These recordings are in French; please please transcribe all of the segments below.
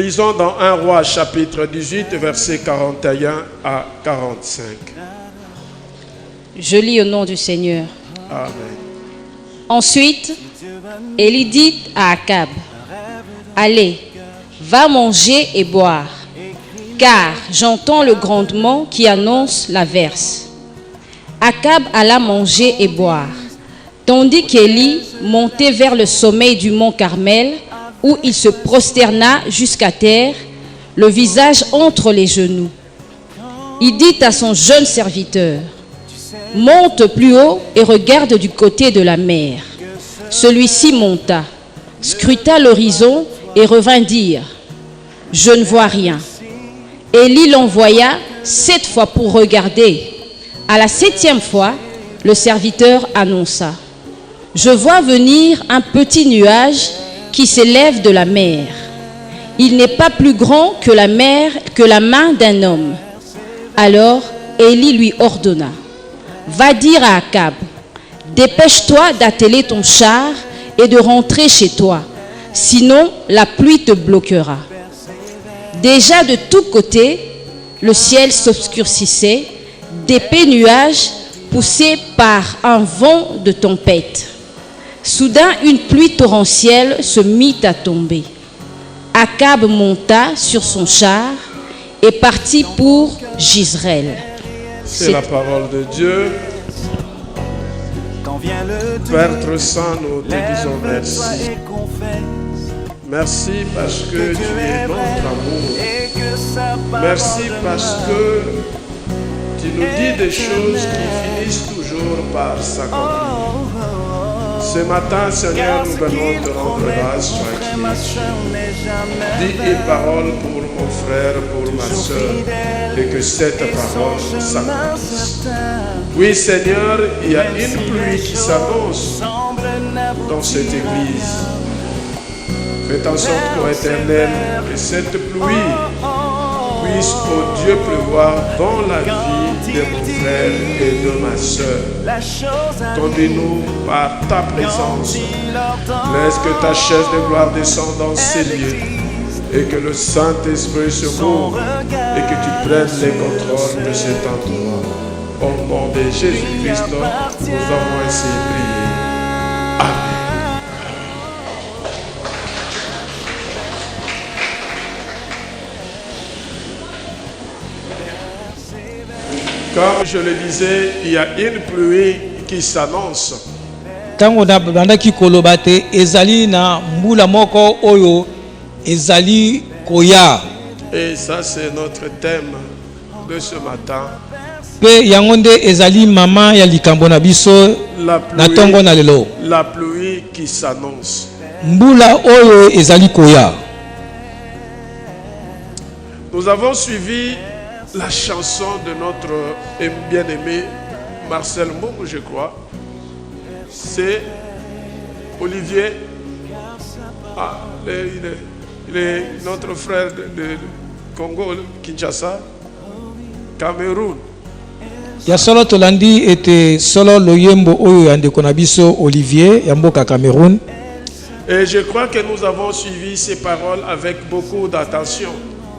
lisons dans 1 Roi chapitre 18, versets 41 à 45. Je lis au nom du Seigneur. Amen. Ensuite, Élie dit à Akab, « Allez, va manger et boire, car j'entends le grondement qui annonce l'averse. » Akab alla manger et boire, tandis qu'Élie montait vers le sommet du mont Carmel, où il se prosterna jusqu'à terre, le visage entre les genoux. Il dit à son jeune serviteur, « Monte plus haut et regarde du côté de la mer. » Celui-ci monta, scruta l'horizon et revint dire, « Je ne vois rien. » Élie l'envoya 7 fois pour regarder. À la 7e fois, le serviteur annonça, « Je vois venir un petit nuage qui s'élève de la mer. Il n'est pas plus grand que la mer, que la main d'un homme. » Alors Élie lui ordonna, « Va dire à Akab, dépêche-toi d'atteler ton char et de rentrer chez toi, sinon la pluie te bloquera. » Déjà de tous côtés, le ciel s'obscurcissait, d'épais nuages poussés par un vent de tempête. Soudain, une pluie torrentielle se mit à tomber. Akab monta sur son char et partit pour Jezreel. C'est la parole de Dieu. Père très saint, nous te disons merci. Merci parce que tu es notre amour. Merci parce que tu nous dis des choses qui finissent toujours par s'accomplir. Ce matin, Seigneur, nous venons te rendre grâce, toi qui dis une parole pour mon frère, pour ma soeur, et que cette parole s'accomplisse. Oui, Seigneur, il y a une pluie qui s'annonce dans cette église. Faites en sorte, ô Éternel, que cette pluie puisse, ô Dieu, pleuvoir dans la vie de mon frère et de ma soeur. Conduis-nous par ta présence. Laisse que ta chaise de gloire descende dans ces lieux et que le Saint-Esprit se mouve et que tu prennes les contrôles de cet endroit. Au nom de Jésus-Christ, nous avons ainsi prié. Amen. Comme je le disais, il y a une pluie qui s'annonce. Tango na bandaki kolobate ezali na mbula moko oyo ezali koya. Et ça c'est notre thème de ce matin. Pe yangonde ezali mama ya likambo na biso na tongo na lelo. La pluie qui s'annonce. Mbula oyo ezali koya. Nous avons suivi la chanson de notre bien-aimé Marcel Mbongo, je crois. C'est Olivier. Ah, il est notre frère de Congo, Kinshasa, Cameroun. Ya solo tolandi ete solo loyembo oyo ya ndeko na biso Olivier ya mboka Cameroun. Et je crois que nous avons suivi ces paroles avec beaucoup d'attention.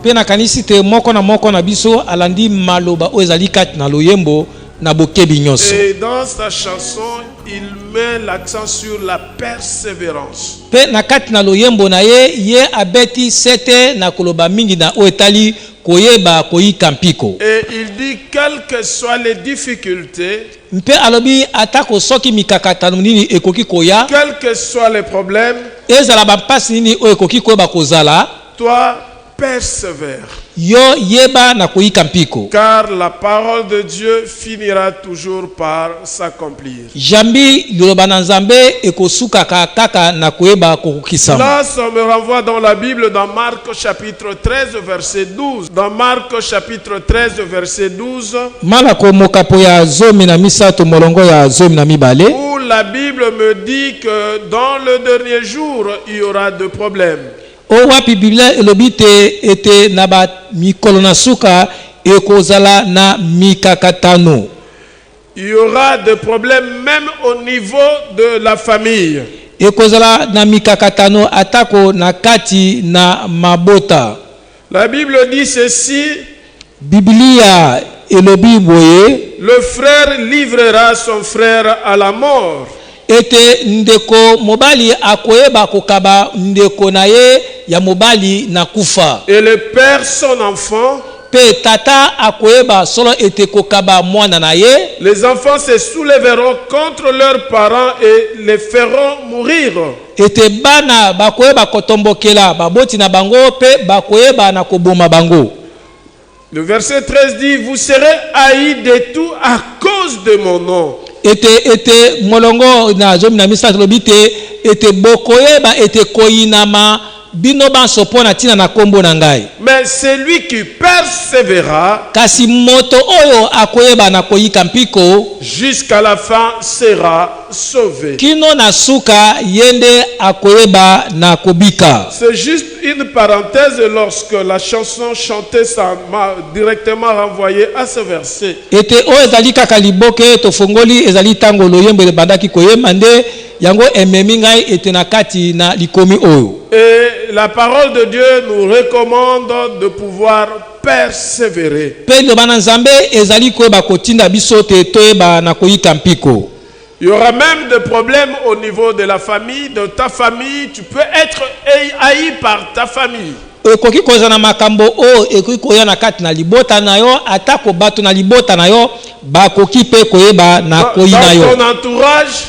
Pe na kanisi te moko na biso alandi maloba oyo ezali kati na loyembo na bokebi nyonso. Et dans sa chanson, il met l'accent sur la persévérance. Pe na kati na loyembo na ye abeti sete na koloba mingi na oyo etali koyeba koyika mpiko. Et il dit quelles que soient les difficultés, mpe alobi atako soki mikakatano nini ekoki koya, quels que soient les problèmes, ezala bampasi nini oyo ekoki koyeba kozala, toi persévère. Yo yeba na koyika mpiko. Car la parole de Dieu finira toujours par s'accomplir. Jambi liloba na Nzambe ekosuka kaka na koyeba kokukisama. Là, ça me renvoie dans la Bible, dans Marc chapitre 13, verset 12. Dans Marc chapitre 13, verset 12. Malako mokapo ya zomi na misato molongo ya zomi na mibale. Où la Bible me dit que dans le dernier jour, il y aura de problèmes. O wapi Biblia elobite ete na ba mikolo na suka ekozala na mikakatano. Il y aura des problèmes même au niveau de la famille. ekozala na mikakatano atako na kati na mabota. La Bible dit ceci. Biblia elobi boye. Le frère livrera son frère à la mort. Ete ndeko mobali akoyeba kokaba ndeko na ye ya mobali na kufa. Et le père son enfant. Pe tata akoyeba solo ete kokaba mwana na ye. Les enfants se soulèveront contre leurs parents et les feront mourir. Ete bana bakoyeba kotombokela baboti na bango pe bakoyeba na koboma bango. Le verset 13 dit, vous serez haïs de tout à cause de mon nom. Ete molongo na zomi na misa lobite ete bokoyeba ete koinama bino banso pona tina na kombo na ngai. Mais celui qui persévérera kasi moto oyo akoyeba na koyika mpiko jusqu'à la fin sera sauvé. Kino na suka yende akoyeba na kobika. C'est juste une parenthèse. Lorsque la chanson chantée, ça m'a directement renvoyé à ce verset. Ete o ezali kaka liboke to fongoli ezali tango loyembe bandaki koyemba nde yango ememi ngai ete na kati na likomi oyo. Et la parole de Dieu nous recommande de pouvoir persévérer. Pe le bana nzambe ezali koyeba kotinda biso te toyeba na koyika mpiko. Il y aura même des problèmes au niveau de la famille, de ta famille. Tu peux être haï par ta famille. Ekoki koza na makambo o ekoki koya na kati na libota na yo atako bato na libota na yo bakoki pe koyeba na koyina yo. Dans ton entourage,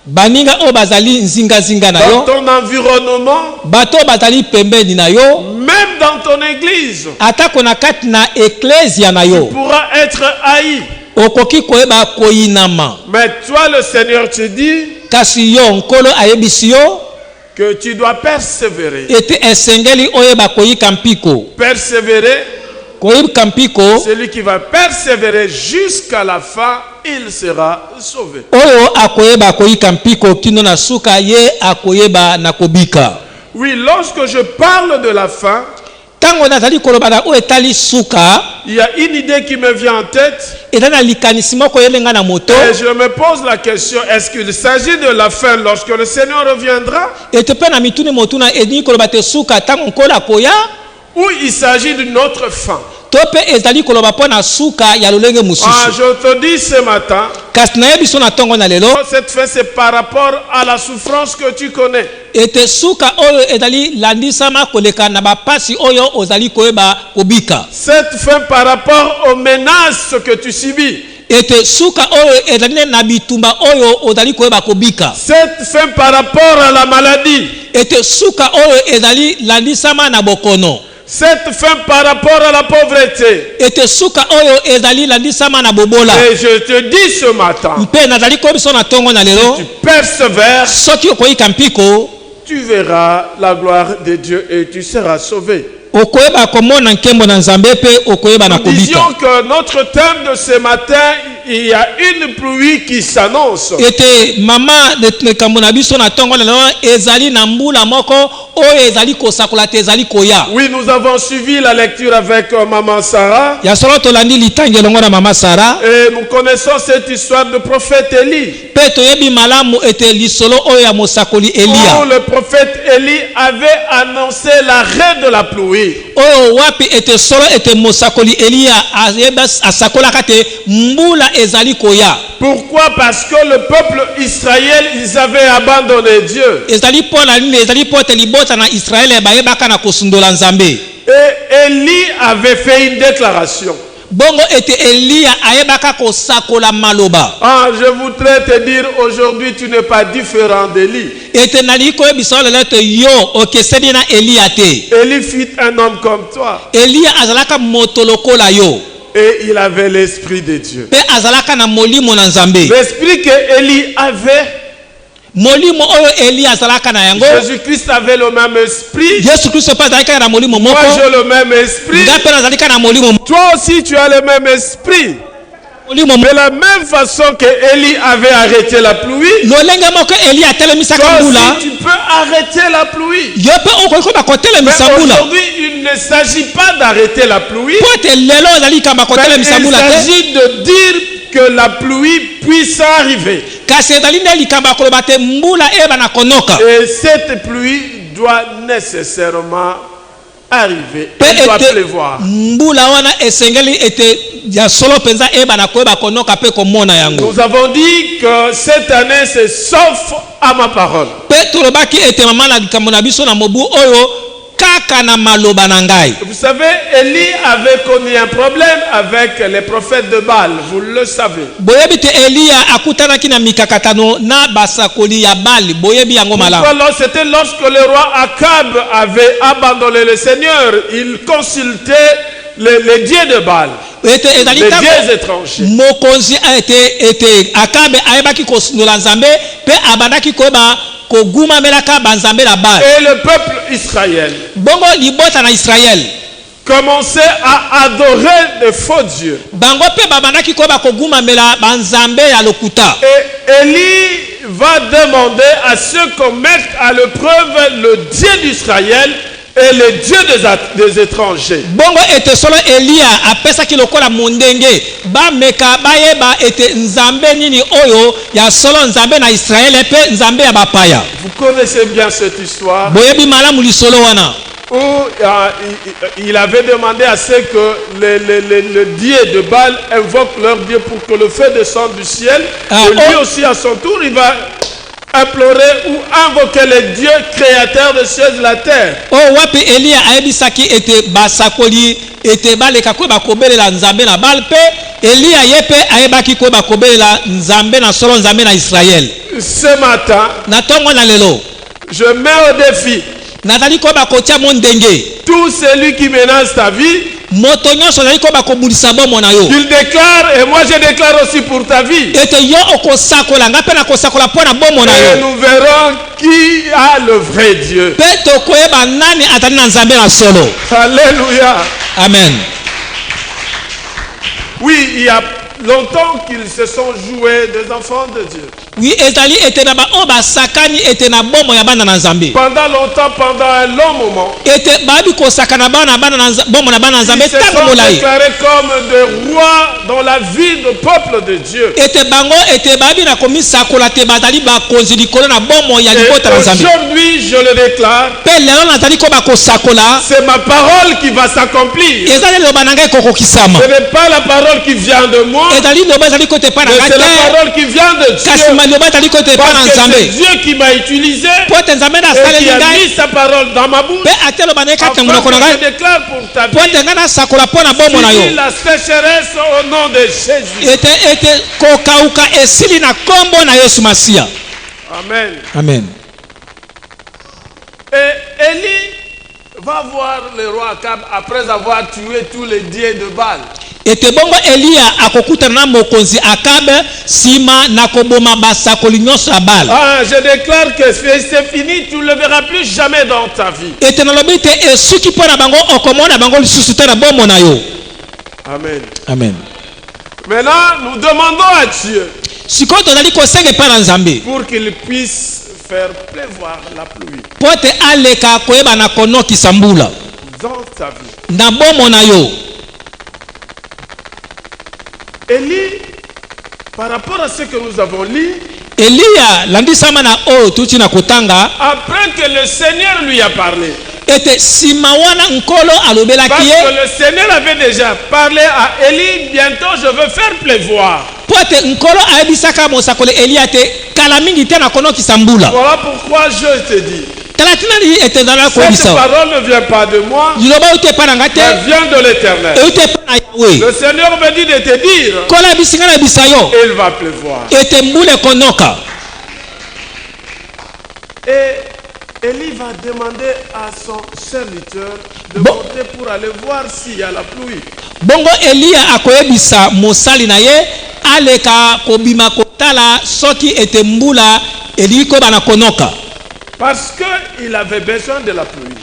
baninga o bazali nzinga zinga na yo. dans ton environnement, bato bazali pembeni na yo. même dans ton église, atako na kati na ecclesia na yo. tu pourras être haï. Okoki koyeba koyinama. Mais toi, le Seigneur te dit kasi yo nkolo ayebisi yo que tu dois persévérer. ete esengeli oyeba koyika mpiko. Persévérer. Koyika mpiko. Celui qui va persévérer jusqu'à la fin, il sera sauvé. Oyo akoyeba koyika mpiko kino na suka ye akoyeba na kobika. Oui, lorsque je parle de la fin, tango nazali kolobana o etali suka, il y a une idée qui me vient en tête. etana likanisi moko yelenga na moto. Et je me pose la question, est-ce qu'il s'agit de la fin lorsque le Seigneur reviendra? Ete pe na mituni motuna eni koloba te suka tango nkola koya, ou il s'agit d'une autre fin? to pe ezali koloba po na suka ya lolenge mususu. Ah, je te dis ce matin, kasi na yebiso na tongo na lelo cette fin c'est par rapport à la souffrance que tu connais. ete suka oyo ezali landisama koleka na bapasi oyo ozali koyeba kobika. Cette fin par rapport aux menaces que tu subis. Ete suka oyo ezali na bitumba oyo ozali koyeba kobika. Cette fin par rapport à la maladie. Ete suka oyo ezali landisama na bokono. Cette fin par rapport à la pauvreté. Ete suka oyo ezali landisama na bobola. Et je te dis ce matin, mpe nazali koyebiso na tongo na lelo tu persévères, soki okoyika mpiko tu verras la gloire de Dieu et tu seras sauvé. okoyeba komona nkembo na nzambe pe okoyeba na Nous kobika. disions que notre thème de ce matin, il y a une pluie qui s'annonce. Ete mama nekambo na biso na tongo na lelo ezali na mbula moko oyo ezali kosakola te ezali koya. Oui, nous avons suivi la lecture avec maman Sarah. Ya solo tolandi litangi elongo na mama Sarah. Et nous connaissons cette histoire du prophète Élie. Pe toyebi malamu ete lisolo oyo ya mosakoli Elia. Où le prophète Élie avait annoncé l'arrêt de la pluie. Oyo wapi ete solo ete mosakoli Elia asakolaka te mbula ezali koya. Pourquoi? Parce que le peuple Israël, ils avaient abandonné Dieu. Ezali po na nini ezali po te libota na Israele bayebaka na kosundola nzambe. Et Élie avait fait une déclaration. Bongo ete Elia ayebaka kosakola maloba. Ah, je voudrais te dire aujourd'hui, tu n'es pas différent d'Élie. Ete nali koyebisa lelo te yo okeseni na Elia te. Élie fut un homme comme toi. Elia azalaka moto lokola yo. Et il avait l'esprit de Dieu. Pe azalaka na molimo na nzambe. L'esprit que Élie avait, molimo oyo Elia azalaka na yango. Jésus-Christ avait le même esprit. Yesu Kristo pa azalaka na molimo moko. Moi j'ai le même esprit. Ngape azalaka na molimo. Toi aussi tu as le même esprit. Molimo De la même façon que Élie avait arrêté la pluie, lolenge moko Elia atelemisaka toi mbula. aussi tu peux arrêter la pluie. Yo pe okoki ba Mais kotelemisa mbula. aujourd'hui, il ne s'agit pas d'arrêter la pluie. Po te lelo ezali kamba Mais kotelemisa il mbula te. s'agit de dire que la pluie puisse arriver. Et cette pluie doit nécessairement arriver. Il doit pleuvoir. Nous avons dit que cette année c'est sauf à ma parole. Vous savez, Élie avait connu un problème avec les prophètes de Baal, vous le savez. C'était lorsque le roi Akab avait abandonné le Seigneur, il consultait les dieux de Baal, les dieux étrangers. Et le peuple Israël commençait à adorer de faux dieux. Et Élie va demander à ceux qu'on mette à l'épreuve le Dieu d'Israël et le Dieu des étrangers. Vous connaissez bien cette histoire où il avait demandé à ce que le Dieu de Baal invoque leur Dieu pour que le feu descende du ciel. Et lui aussi à son tour il va implorer ou invoquer le Dieu créateur des cieux et de la terre. Ce matin, je mets au défi tout celui qui menace ta vie, qu'il déclare, et moi je déclare aussi pour ta vie. Et nous verrons qui a le vrai Dieu. Alléluia. Amen. Oui, il y a longtemps qu'ils se sont joués des enfants de Dieu. Oui, pendant longtemps, pendant un long moment, ils se sont déclarés comme des rois dans la vie du peuple de Dieu. Et aujourd'hui, je le déclare, c'est ma parole qui va s'accomplir. Ce n'est pas la parole qui vient de moi, mais c'est la parole qui vient de Dieu. Parce que c'est Dieu qui m'a utilisé et qui a mis sa parole dans ma bouche. Afin que je déclare pour ta vie, finis la sécheresse au nom de Jésus. Amen. Amen. Et Élie va voir le roi Akab après avoir tué tous les dieux de Baal. Ah, je déclare que c'est fini, tu ne le verras plus jamais dans ta vie. Amen. Amen. Maintenant, nous demandons à Dieu pour qu'il puisse faire pleuvoir la pluie dans ta vie. Élie, par rapport à ce que nous avons lu, après que le Seigneur lui a parlé, parce que le Seigneur avait déjà parlé à Élie, bientôt je veux faire pleuvoir. Voilà pourquoi je te dis, cette parole ne vient pas de moi, mais vient de l'Éternel. Le Seigneur me dit de te dire, il va pleuvoir. Et Élie va demander à son serviteur de monter pour aller voir s'il y a la pluie. Parce qu'il avait besoin de la pluie.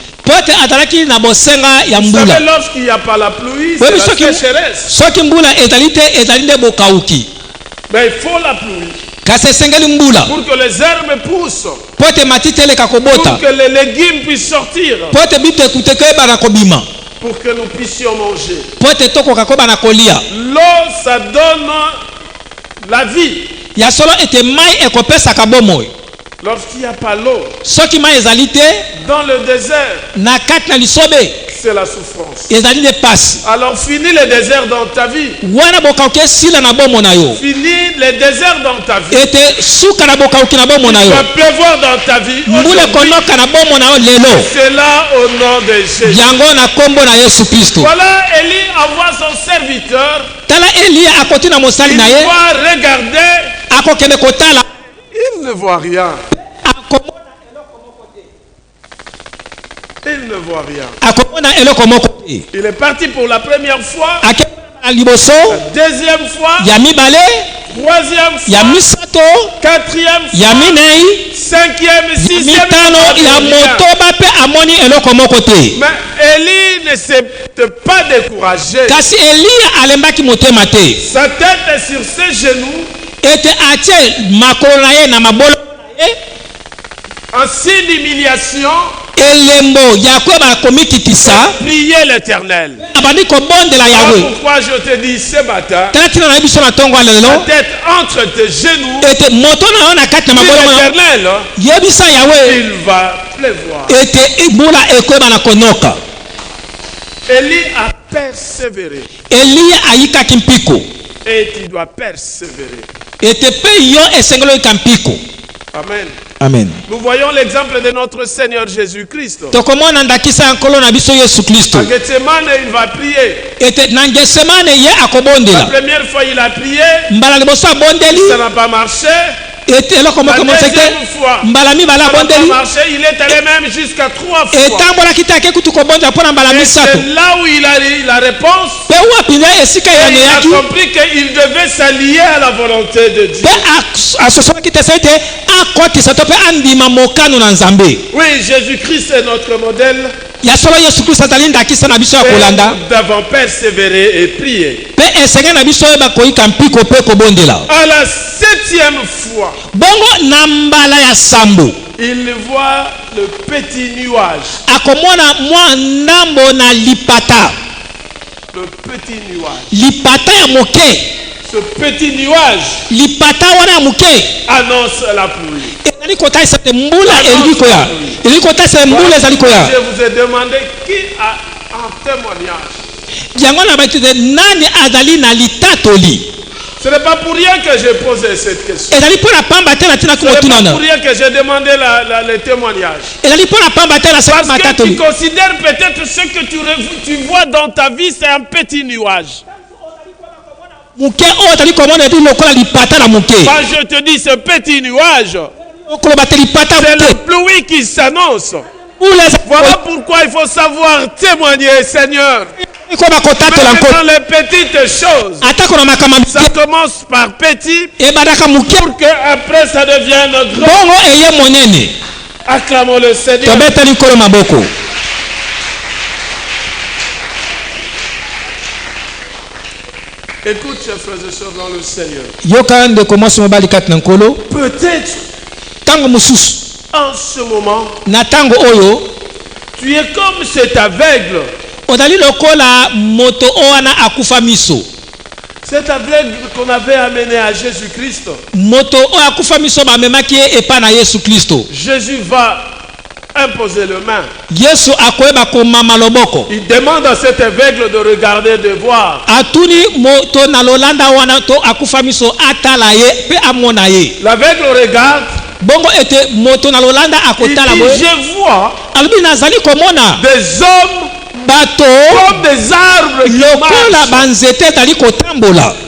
Vous savez, lorsqu'il n'y a pas la pluie, c'est la sécheresse. Mais il faut la pluie pour que les herbes poussent, pour que les légumes puissent sortir, pour que nous puissions manger. L'eau, ça donne la vie. ya solo ete mai ekopesaka bomoi. Lorsqu'il n'y a pas l'eau, soki mai ezali te dans le désert, na kati na lisobe c'est la souffrance. ezali nde pasi. Alors finis le désert dans ta vie. wana bokauki esila na bomo na yo. Finis le désert dans ta vie. ete suka na bokauki na bomo na yo. Il va pleuvoir dans ta vie. mbula konoka na bomo na yo lelo. C'est là au nom de Jésus. yango na kombo na Yesu Kristo. Voilà, Élie envoie son serviteur. tala Elia akoti na mosali na ye. Il doit regarder. akokende kotala. Il ne voit rien. Il ne voit rien. Il est parti pour la première fois. La deuxième fois. Troisième fois. Quatrième fois. Cinquième, sixième fois. Mais Élie ne s'est pas découragé. Sa tête est sur ses genoux. En signe d'humiliation. Priez l'Éternel. Pourquoi je te dis ce matin, ta tête entre tes genoux, l'Éternel, il va pleuvoir. Élie a persévéré. Et tu dois persévérer. Amen. Amen. Nous voyons l'exemple de notre Seigneur Jésus-Christ. À Gethsemane, il va prier. La première fois, il a prié. Ça n'a pas marché. La deuxième fois, ça n'a pas marché. Il est allé même jusqu'à 3 fois. Et c'est là où il a la réponse. Et il a compris qu'il devait s'allier à la volonté de Dieu. Oui, Jésus-Christ est notre modèle. Et nous devons persévérer et prier. À la 7e fois, il voit le petit nuage. Le petit nuage. Ce petit nuage annonce la pluie. Je vous ai demandé qui a un témoignage. Ce n'est pas pour rien que j'ai posé cette question. Ce n'est pas pour rien que j'ai demandé le témoignage. Parce que tu considères peut-être ce que tu vois dans ta vie, c'est un petit nuage. Quand je te dis ce petit nuage, c'est la pluie qui s'annonce. Voilà pourquoi il faut savoir témoigner, Seigneur. Même dans les petites choses, ça commence par petit pour qu'après ça devienne grand. Acclamons le Seigneur. Écoute, chers frères et sœurs dans le Seigneur. Peut-être en ce moment, tu es comme cet aveugle. Cet aveugle qu'on avait amené à Jésus-Christ. Jésus va imposer le main. Il demande à cet aveugle de regarder, de voir. L'aveugle regarde. Il dit, je vois des hommes comme des arbres qui marchent.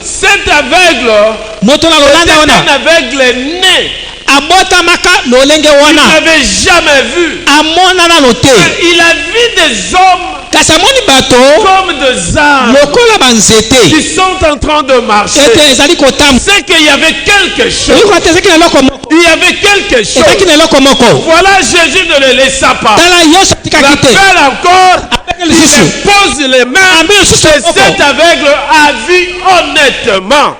Cet aveugle était un aveugle né. Il n'avait jamais vu. Il a vu des hommes comme des arbres qui sont en train de marcher. C'est qu'il y avait quelque chose. Il y avait quelque chose. Voilà, Jésus ne le laissa pas. L'appelle encore. Il pose les mains. Et cet aveugle a vu honnêtement.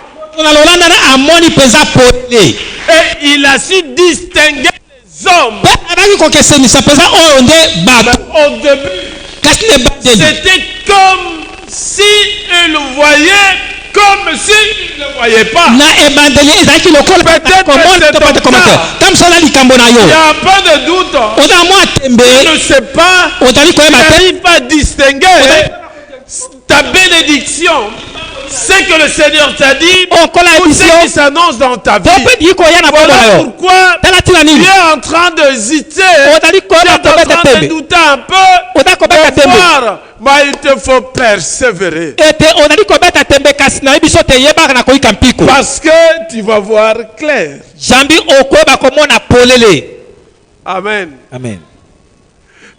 Et il a su distinguer les hommes. Au début, c'était comme si il voyait comme s'il ne le voyait pas. na ebandeli ezalaki lokola Peut-être komona c'est to ton pata komata cas. tamsala likambo na Il n'y yo a pas de doute. oza mwa tembe Tu ne sais pas, ozali tu koyeba te n'arrives pas à distinguer ta bénédiction, ce que le Seigneur t'a dit, okola ou ce qui ebiso s'annonce dans ta to vie. mpe dii koya na bombo na Voilà yo pourquoi tala tina tu nini es en train d'hésiter. ozali Tu es koyeba en kobeta train de tembe douter un peu. oza kobeta De tembe voir, mais il te faut persévérer. ete ozali kobeta tembe kasi na biso te yebaka na koyika mpiko Parce que tu vas voir clair. jambi okoyeba komona polele Amen. amen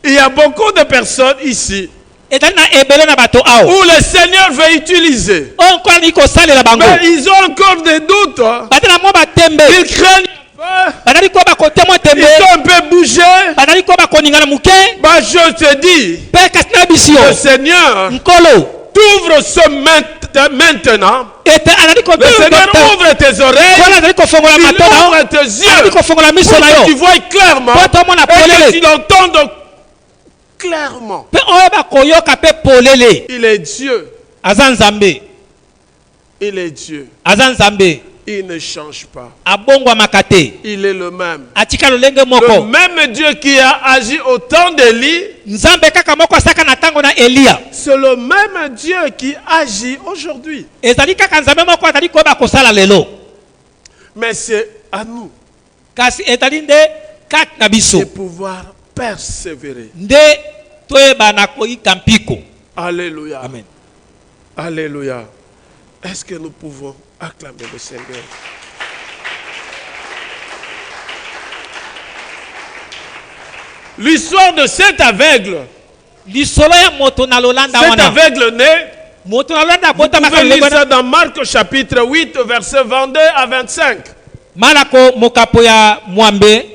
Il y a beaucoup de personnes ici ezali na ebele na bato awa où le Seigneur veut utiliser. oyo nkolo alingi kosalela bango Mais ils ont encore des doutes. bazali na mwa batembe Ils craignent un peu. bazali koyeba kotemwa Ils tembe sont un peu bougés. bazali koyeba koningana moke Bah, je te dis, mpe kasi na bisi yo le Seigneur nkolo t'ouvre ce maintenant. ete azali Le Seigneur nkolo ouvre tes oreilles. azali kofongola Il mato na yo ouvre tes azali yeux. kofongola miso Pour na que tu yo vois clairement. po tomona Et que tu polele l'entendes clairement. mpe oyeba koyoka mpe polele Il est Dieu. aza nzambe Il est Dieu. aza nzambe Il ne change pas. abongwamaka te Il est le même. atika lolenge Le moko même Dieu qui a agi au temps d'Élie, nzambe kaka moko asaka na ntango na eliya c'est le même Dieu qui agit aujourd'hui. ezali kaka nzambe moko azali koyeba kosala lelo Mais c'est à nous kasi ezali nde kati na biso de pouvoir persévérer. nde toyeba na koyika mpiko Alléluia. amen Alléluia. Est-ce que nous pouvons acclamer le Seigneur? L'histoire de cet aveugle, lisolo ya moto na lolanda cet wana aveugle né, moto na lolanda vous abotamaka pouvez lire lolenge ça wana dans Marc chapitre 8, versets 22 à 25. malako mokapo ya mwambe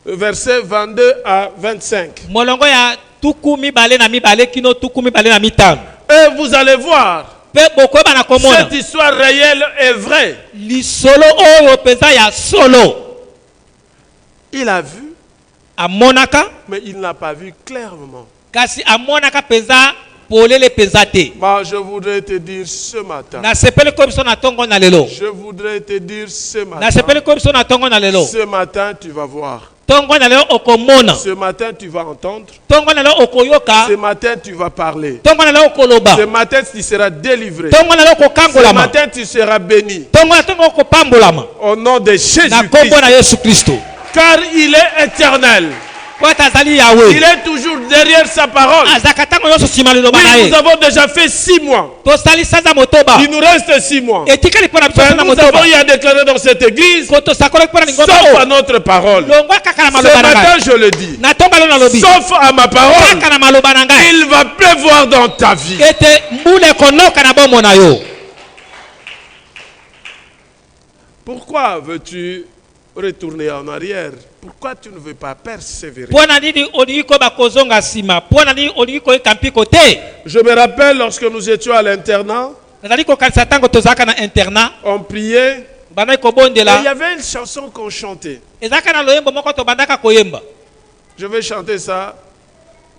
Versets 22 à 25. molongo ya tuku mibale na mibale kino tuku mibale na mitano Et vous allez voir, mpe bokoyeba na komona cette histoire réelle est vraie. lisolo oyo mpenza ya solo Il a vu, amonaka mais il n'a pas vu clairement. kasi amonaka mpenza polele mpenza te Moi, je voudrais te dire ce matin. nasepeli ko biso na ntongo na lelo Je voudrais te dire ce matin. nasepeli ko biso na ntongo na lelo Ce matin, tu vas voir. ntongo na lelo okomona Ce matin, tu vas entendre. ntongo na lelo okoyoka Ce matin, tu vas parler. ntongo na lelo okoloba Ce matin, tu seras délivré. ntongo na lelo Ce okokangolama matin, tu seras béni. ntongo na ntongo okopambolama Au nom de na Jésus-Christ. nkombo na yesu kristo Car il est éternel. po ete azali Il yawe est toujours derrière sa parole. azalaka ntango nyonso nsima liloba na Oui, nous ye avons déjà fait 6 mois. tosali sanza motoba Il nous reste 6 mois. etikali mpo na biso Mais sanza nous motoba avons eu à déclarer dans cette église, ko tosakolaki mpo na lingomba sauf à oyo notre parole. longwa kaka na Ce maloba na matin, ngai je le dis. na ntongo lelo nalobi Sauf à ma parole, kaka na maloba na ngai il va pleuvoir dans ta vie. ete mbula ekonoka na bomoi na yo Pourquoi veux-tu retourner en arrière? Pourquoi tu ne veux pas persévérer? mpo na nini olingi koyeba kozonga nsima mpo na nini olingi koyika mpiko te Je me rappelle lorsque nous étions à l'internat, nazali kokanisa ntango tozalaka na internat on priait. bandaki Et il y kobondela avait une chanson qu'on chantait. ezalaka na loyembo moko tobandaka koyemba Je vais chanter ça,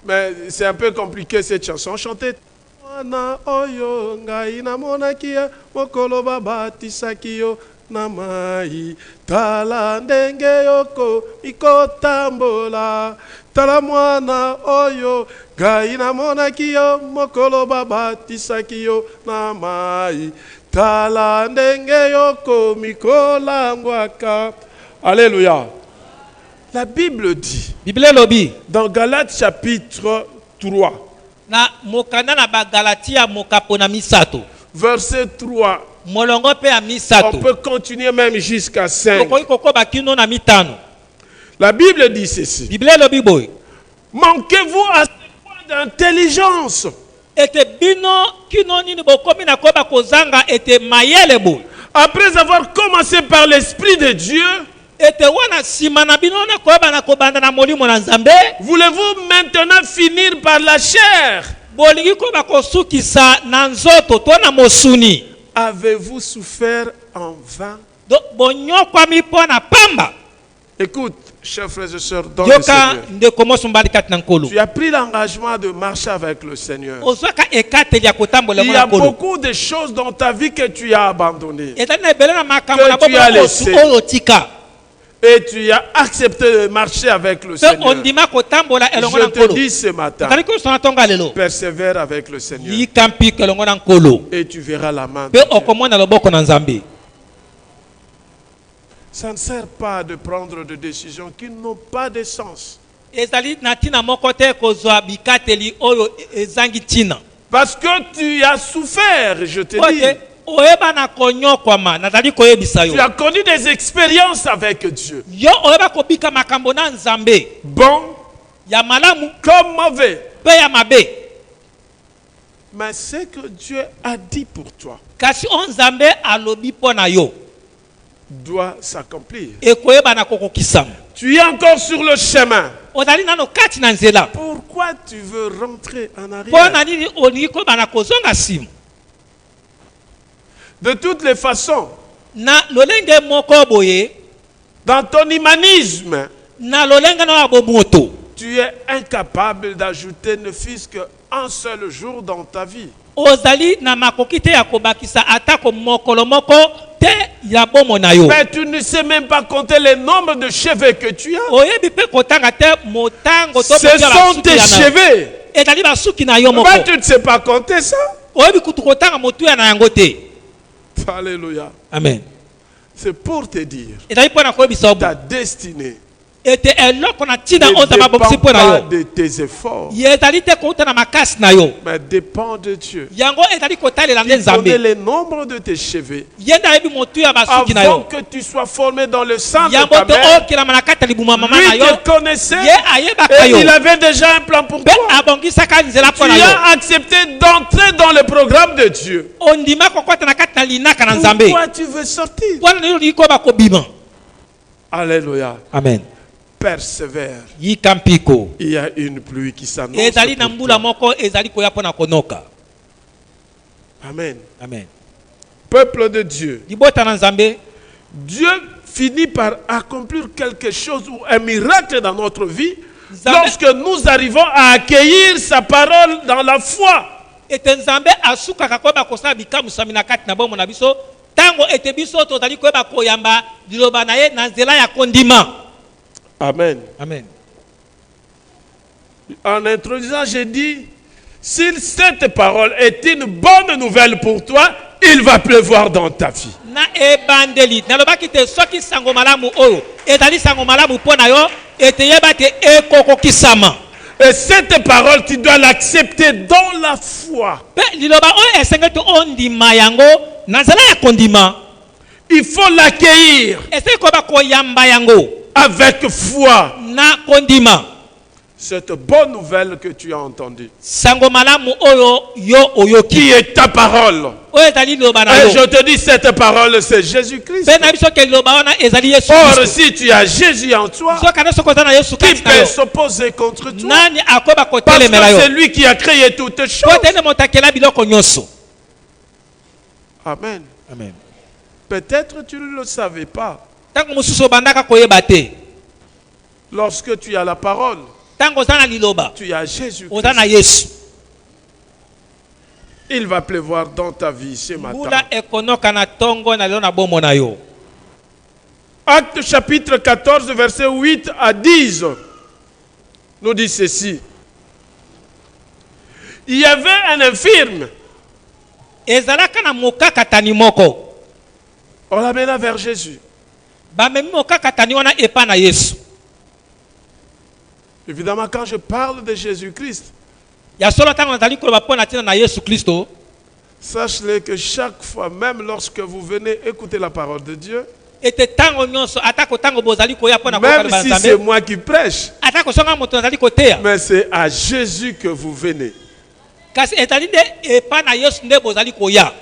mais c'est un peu compliqué cette chanson. On chantait. Mwana oyo ngai namonaki ye, mokolo babatisaki yo na mai. Tala ndenge yoko ikotambola. Tala mwana oyo ngai namonaki yo, mokolo babatisaki yo na mai. Tala ndenge yoko mikolangwaka. Alléluia. La Bible dit, biblia elobi dans Galates chapitre 3, na mokanda na bagalatia mokapo na misato verset 3, molongo mpe ya on misato peut continuer même jusqu'à 5. tokoki kokoba kino na mitano La Bible dit ceci. biblia elobi boye Manquez-vous à ce point d'intelligence? ete bino kino nini bokomi na koyeba kozanga ete mayele boye Après avoir commencé par l'Esprit de Dieu, ete wana nsima na bino na koyeba na kobanda na molimo na nzambe voulez-vous maintenant finir par la chair? bolingi koyeba kosukisa na nzoto to na mosuni Avez-vous souffert en vain? bonyokwami mpo na pamba Écoute, chers frères et sœurs, dans le yoka Seigneur. ndeko moso mbali kati na nkolo Tu as pris l'engagement de marcher avec le Seigneur. ozwaka ekateli ya kotambola Il y mwana a nkolo beaucoup de choses dans ta vie que tu as abandonnées. ezali na ebele na makambo Que na tu as bomoi laissé. oyo otika Et tu as accepté de marcher avec le mpe Seigneur. ondima kotambola elongo na Je te nkolo dis ce matin, ozali kosona ntonga lelo persévère avec le Seigneur. yika mpiko elongo na nkolo Et tu verras la main de mpe Dieu. okomona loboko na nzambe Ça ne sert pas de prendre des décisions qui n'ont pas de sens. ezali na ntina moko te kozwa bikateli oyo ezangi ntina Parce que tu as souffert, je te oyo dis. te oyeba na konyokwama nazali koyebisa Tu yo as connu des expériences avec Dieu. yo oyeba kobika makambo na nzambe Bon ya malamu comme mauvais. mpe ya mabe Mais ce que Dieu a dit pour toi kasi o nzambe alobi mpo na yo doit s'accomplir. ekoyeba na kokokisama Tu es encore sur le chemin. ozali nano kati na nzela Pourquoi tu veux rentrer en mpo na arrière? nini olingi koyeba na kozonga nsima De toutes les façons, na lolenge moko boye dans ton humanisme, na lolenge na ya bomoto tu es incapable d'ajouter ne fût-ce qu'un seul jour dans ta vie. ozali na makoki te ya kobakisa atako mokolo moko te ya bomo na yo Mais tu ne sais même pas compter le nombre de cheveux que tu as. oyebi mpe kotanga te motango to Ce sont tes cheveux. ezali basuki na yo moko Mais tu ne sais pas compter ça. oyebi kutu kotanga motuya na yango te Alléluia. amen C'est pour te dire, ezali mpo na koyebisa yo ta destinée ete eloko na ntina ne oyo zama bobisi dépend mpo na pas yo de tes efforts, ezali te kouta na makasi na yo mais dépend de Dieu. yango ezali kotalela nde Il connaît nzambe le nombre de tes cheveux ye nde ayebi motuya basuki na avant yo que tu sois formé dans le sang de yango ta te mère. okelama na kati ya libuma mama na Lui yo te connaissait ye ayebaka et yo il avait déjà un plan pour mpe toi. abongisaka nzela Tu mpo na yo as accepté d'entrer dans le programme de Dieu. ondima kokɔta na kati na linaka na nzambe Pourquoi tu veux sortir? wana nini olingi koyeba kobima Alléluia. amen Persévère. yika mpiko Il y a une pluie qui s'annonce. ezali na pour mbula toi. moko ezali koya mpo na konoka Amen. amen Peuple de Dieu. libota na nzambe Dieu finit par accomplir quelque chose ou un miracle dans notre vie Nzambe- lorsque nous arrivons à accueillir sa parole dans la foi. ete nzambe asukaka koyeba kosala bikamusami na kati na bomo na biso ntango ete biso tozali koyeba koyamba liloba na ye na nzela ya kondima Amen. amen En introduisant, j'ai dit, si cette parole est une bonne nouvelle pour toi, il va pleuvoir dans ta vie. na ebandeli nalobaki te soki sango malamu oyo ezali sango malamu mpo na yo ete yeba te ekokokisama Et cette parole, tu dois l'accepter dans la foi. mpe liloba oyo esengeli te ondima yango na nzela ya kondima Il faut l'accueillir esengeli koyeba koyamba yango avec foi. na kondima Cette bonne nouvelle que tu as entendue, sango malamu oyo yo oyoki qui est ta parole. oyo ezali liloba na Et yo je te dis, cette parole, c'est Jésus-Christ. mpe na biso ke liloba wana ezali yesu Or, kristo si tu as Jésus en toi, soki ande soki oza na yesu qui kati na peut yo s'opposer contre toi? nani akoyeba Parce kotelemela que yo c'est lui qui a créé toutes po choses. ete nde moto akela biloko nyonso Amen. amen Peut-être tu ne le savais pas. ntango mosusu obandaka koyeba te Lorsque tu as la parole, ntango oza na liloba tu as Jésus. oza na yesu Il va pleuvoir dans ta vie ce matin. mbula ekonoka na ntongo na lelo na bomoi na yo Acte chapitre 14, verset 8 à 10, nous dit ceci. Il y avait un infirme. ezalaka na mokakatani moko On l'amena vers Jésus. bamemi mokakatani wana epa na yesu Évidemment, quand je parle de Jésus-Christ, ya solo ntango nazali koloba mpo na ntina na yesu kristo sache-le que chaque fois, même lorsque vous venez écouter la parole de Dieu, ete ntango nyonso atako ntango bozali koya mpo na même koyeba si na c'est nzambe moi qui prêche, atako songa moto nazali koteya mais c'est à Jésus que vous venez. kasi ezali nde epa na yesu nde bozali koya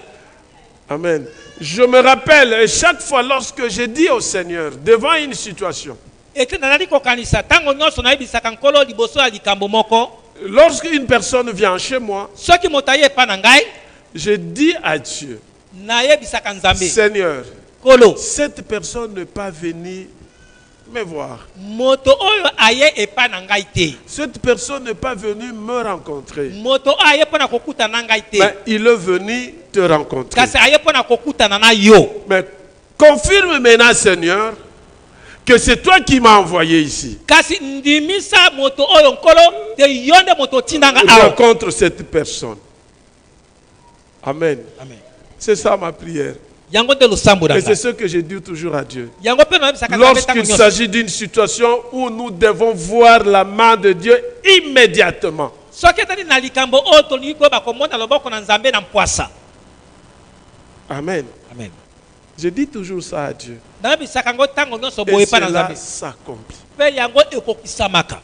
Amen. Je me rappelle, et chaque fois lorsque j'ai dit au Seigneur, devant une situation, ete nazali kokanisa ntango nyonso nayebisaka nkolo liboso ya likambo moko lorsque une personne vient chez moi, soki moto aye epa na ngai je dis à Dieu, nayebisaka nzambe Seigneur, kolo cette personne n'est pas venue me voir. Moto oyo aye epa na ngai te. Cette personne n'est pas venue me rencontrer. Moto aye pona kokuta na ngai te. Mais il est venu te rencontrer. Kasi aye pona kokuta na yo. Mais confirme maintenant, Seigneur, que c'est toi qui m'as envoyé ici. Kasi ndimisa moto oyo nkolo te yonde moto tindanga Je awa. rencontre cette personne. Amen. Amen. C'est ça ma prière. Yango de lusambo Et c'est danga. ce que je dis toujours à Dieu. Yango pe na bisaka Lorsqu'il s'agit d'une situation où nous devons voir la main de Dieu immédiatement. soki tani na likambo oyo tolingi koyeba komona loboko na nzambe na mpwasa. Amen. Amen. Je dis toujours ça à Dieu. Na bisaka ngo tango nyonso Et boye pa na cela nzambe. s'accomplit. Pe yango ekokisamaka.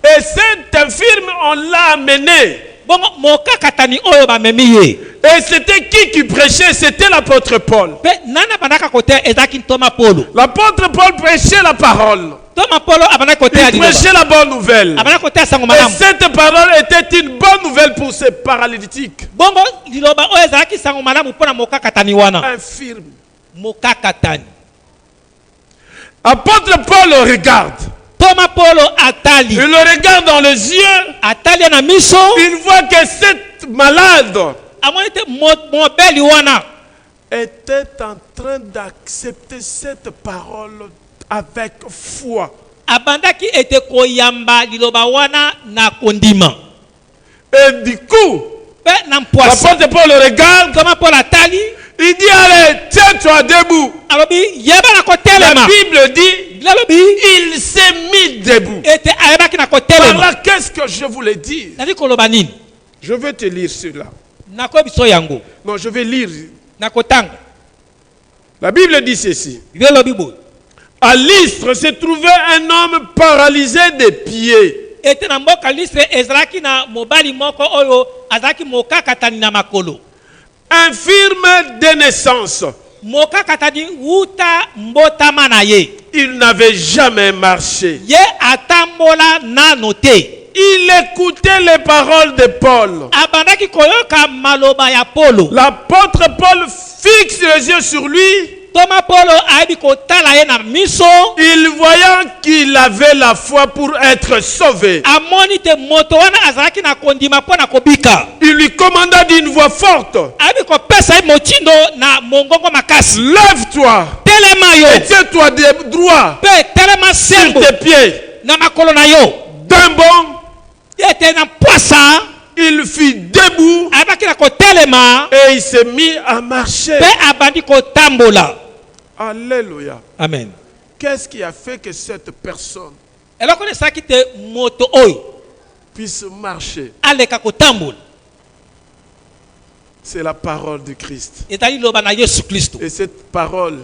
Et cet infirme, on l'a amené. Bongo mokakatani oyo bamemi ye. Et c'était qui prêchait? C'était l'apôtre Paul. Pe nana bandaka kote ezaki Thomas Paulo. L'apôtre Paul prêchait la parole. Thomas Paulo abana kote ya Il prêchait la bonne nouvelle. abana kote sango Et malamu. cette parole était une bonne nouvelle pour ces paralytiques. Bongo liloba oyo ezalaki sango malamu pona mokakatani wana. Infirme. Mokakatani. Apôtre Paul le regarde. Thomas Paulo atali. Il le regarde dans les yeux. Atali na miso. Il voit que cette malade Amoni te mobeli wana. était en train d'accepter cette parole avec foi. Abandaki ete koyamba liloba wana na kondima. Et du coup, Pe na mpwasa. l'apôtre Paul le regarde. Thomas Paulo atali. Il dit, allez, tiens-toi debout. Alobi yeba na La kotelema. Bible dit, Lalobi il s'est mis debout. ete ayebaki na Par kotelema. là, qu'est-ce que je voulais dire? Nali koloba nini? Je vais te lire cela. Nako biso yango. Non, je vais lire. Nakotanga. La Bible dit ceci. Biolobi bo. À Lystre se trouvait un homme paralysé des pieds. Ete na mboka Listre ezalaki na mobali moko oyo azalaki mokakatani na makolo. Infirme de naissance. Mokakatani wuta mbotama na ye. Il n'avait jamais marché. Ye atambola nano te. Il écoutait les paroles de Paul. Abandaki koyoka maloba ya Paulo. L'apôtre Paul fixe les yeux sur lui. Thomas Paulo ayebi kotala ye na miso. Il voyant qu'il avait la foi pour être sauvé. Amoni te moto wana azalaki na kondima pona kobika. Il lui commanda d'une voix forte. Ayebi kopesa ye motindo na mongongo makasi. Lève-toi Telema yo. et tiens-toi droit Pe telema sur sembo tes pieds. na makolo na yo. D'un bond, Ete na mpwasa. il fut debout Ayebaki na kotelema. et il s'est mis à marcher. Pe abandi kotambola. Alléluia. Amen. Qu'est-ce qui a fait que cette personne Eloko nesaki te moto oyo puisse marcher? aleka kotambola. C'est la parole de Christ. Ezali loba na Yesu Kristo. Et cette parole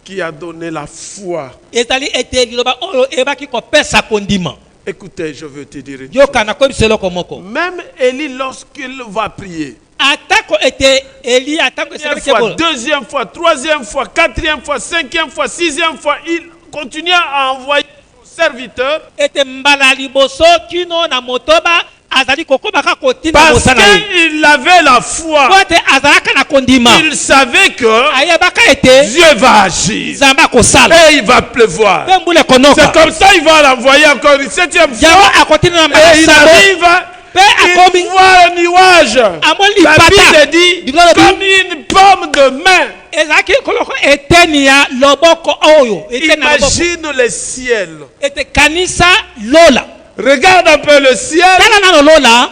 qui a donné la foi. Ezali ete liloba oyo ebaki kopesa kondima. Écoutez, je veux te dire une chose. Yoka na koyebisa eloko moko. Même Élie, lorsqu'il va prier, Atako ete Eli atango première eselaki fois, bola. deuxième fois, troisième fois, quatrième fois, cinquième fois, sixième fois, il continue à envoyer son serviteur Ete mbala liboso kino na motoba azali kokobaka kotinda parce mosana ye. qu'il avait la foi. Kote azalaka na kondima. Il savait que Ayebaka ete Dieu va agir Nzambe akosala. et il va pleuvoir. Pe mbula C'est konoka. comme ça qu'il va l'envoyer encore une septième fois. Yango akotinda na Et il masabo. arrive, Pe akomi. il voit un nuage. Amoli La pata. Bible dit Bible dit- comme une pomme de main. Ezalaki koloko eteni ya loboko oyo. Eteni na loboko. Imagine le ciel. Ete kanisa lola. Regarde un peu le ciel. Tala nano lola.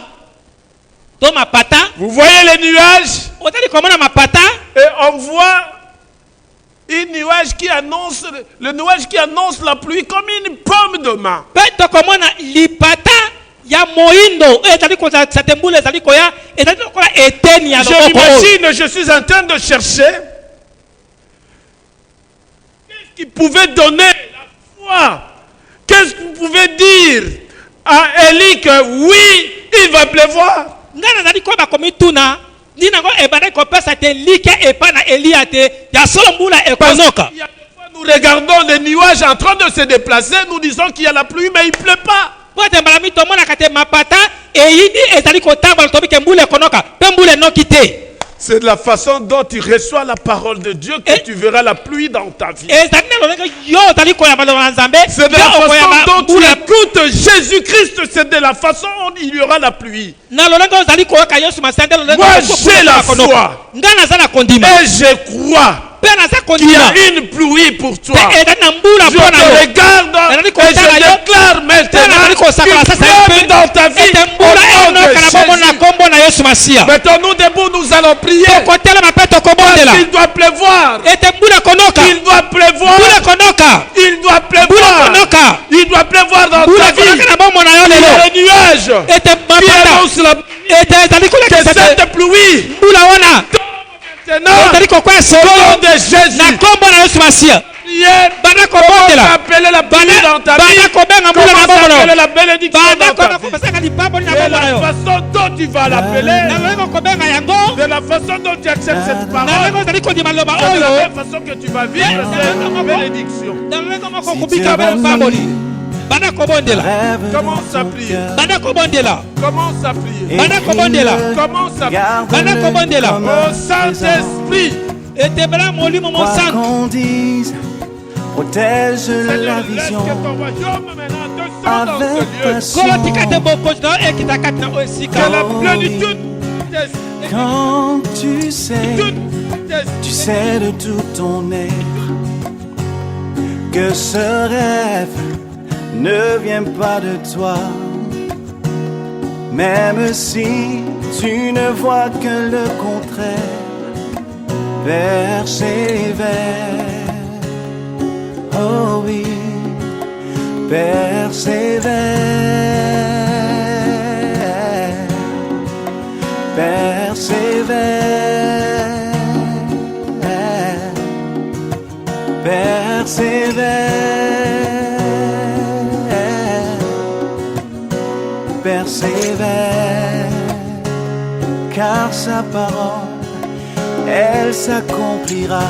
To mapata. Vous voyez les nuages Otali komona mapata. et on voit un nuage qui annonce le nuage qui annonce la pluie comme une pomme de main. Pe tokomona lipata ya moindo. Ezali koza satembule ezali koya. Ezali kola eteni ya Je loboko oyo. m'imagine, je suis en train de chercher qu'est-ce qui pouvait donner la foi. Qu'est-ce qu'on pouvait dire à Élie que oui, il va pleuvoir. Ngana zali ko bakomituna. Nina ngo ebanda kopesa te like epa na Elia te. Ya solo mbula Parce ekonoka. qu'il y a des fois, nous regardons les nuages en train de se déplacer, nous disons qu'il y a la pluie, mais il ne pleut pas. Pote mbala mi tomona kate mapata eyidi ezali kotambola tobike mbula ekonoka. Pe mbula enoki te. C'est de la façon dont tu reçois la parole de Dieu que tu verras la pluie dans ta vie. C'est de la façon dont tu écoutes Jésus-Christ, c'est de la façon dont il y aura la pluie. Moi, j'ai la foi. Et je crois qu'il y a une pluie pour toi. Je te regarde et je déclare maintenant qu'il pleuve dans ta vie au nom de Jésus. Mettons-nous debout, nous allons prier. Il doit pleuvoir. Il doit pleuvoir. Il doit pleuvoir. Il doit pleuvoir dans ta vie. Il y a les nuages qui annoncent que cette pluie maintenant, au nom de Jésus, comment appeler la pluie dans ta vie, comment appeler la bénédiction dans ta vie. De la façon dont tu vas l'appeler, de la façon dont tu acceptes cette parole, de la même façon que tu vas vivre cette bénédiction. Commence à prier. Commence à prier. Commence à prier. Oh Saint-Esprit, quoi qu'on dise, protège la vision avec passion. que la plénitude Quand tu sais de tout ton être, que ce rêve ne vient pas de toi. Même si tu ne vois que le contraire, persévère. Oh oui, persévère. Persévère. Persévère. Persévère. Car sa parole, elle s'accomplira.